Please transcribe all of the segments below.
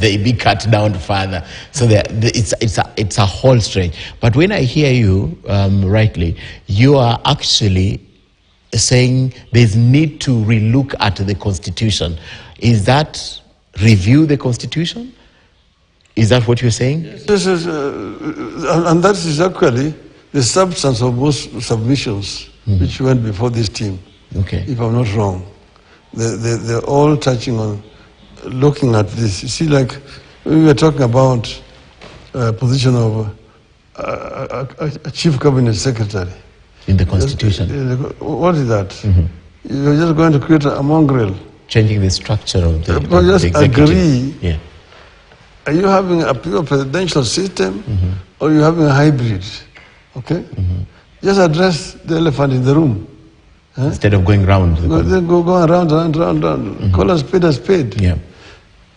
they be cut down further. So it's a whole stretch. But when I hear you rightly, you are actually saying there's need to relook at the Constitution. Is that review the Constitution? Is that what you're saying? Yes. This is, and that is actually the substance of most submissions which went before this team. Okay. If I'm not wrong, they're all touching on looking at this. You see, like we were talking about position of a chief cabinet secretary. In the Constitution. What is that? You're just going to create a mongrel. Changing the structure of the, just the executive. Agree. Yeah. Are you having a pure presidential system or are you having a hybrid? Okay? Just address the elephant in the room. Instead of going round. Go around. Call a spade a spade. Yeah.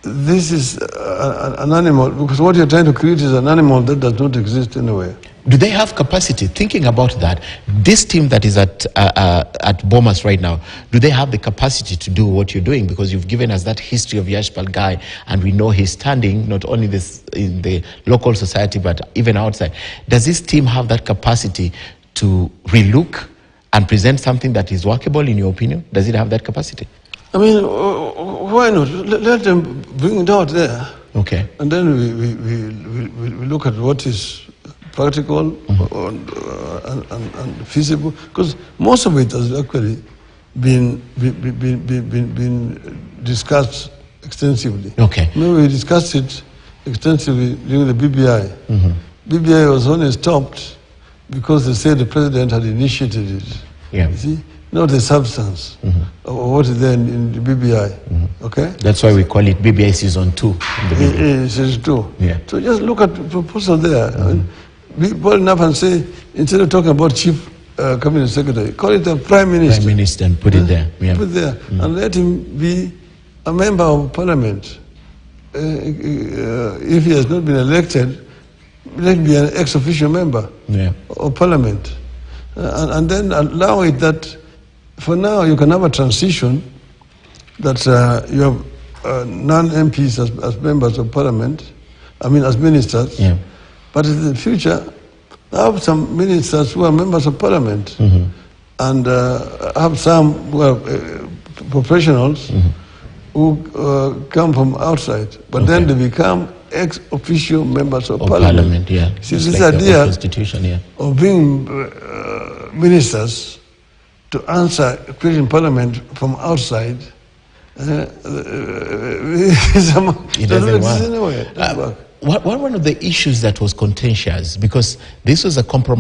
This is an animal, because what you're trying to create is an animal that does not exist anywhere. Do they have capacity? Thinking about that, this team that is at Bomas right now, do they have the capacity to do what you're doing? Because you've given us that history of Yashpal Guy, and we know his standing not only in the local society but even outside. Does this team have that capacity to relook and present something that is workable, in your opinion? Does it have that capacity? I mean, why not? Let them bring it out there. Okay. And then we look at what is practical and feasible, because most of it has actually been discussed extensively. Okay. We discussed it extensively during the BBI. BBI was only stopped because they said the president had initiated it. Yeah. You see? Not the substance of what is there in the BBI. Okay? That's why we call it BBI Season 2. Season 2. Yeah. So just look at the proposal there. Be bold enough and say, instead of talking about chief cabinet secretary, call it a prime minister. Prime minister, and put it there. Yeah. Put it there. And let him be a member of parliament. If he has not been elected, let him be an ex-official member of parliament. And then allow it that for now you can have a transition that you have non-MPs as members of parliament, I mean as ministers, but in the future have some ministers who are members of parliament and have some who are professionals who come from outside, but then they become ex-official members of parliament. See, this like idea Constitution, of being ministers to answer creating parliament from outside, it doesn't work. One of the issues that was contentious, because this was a compromise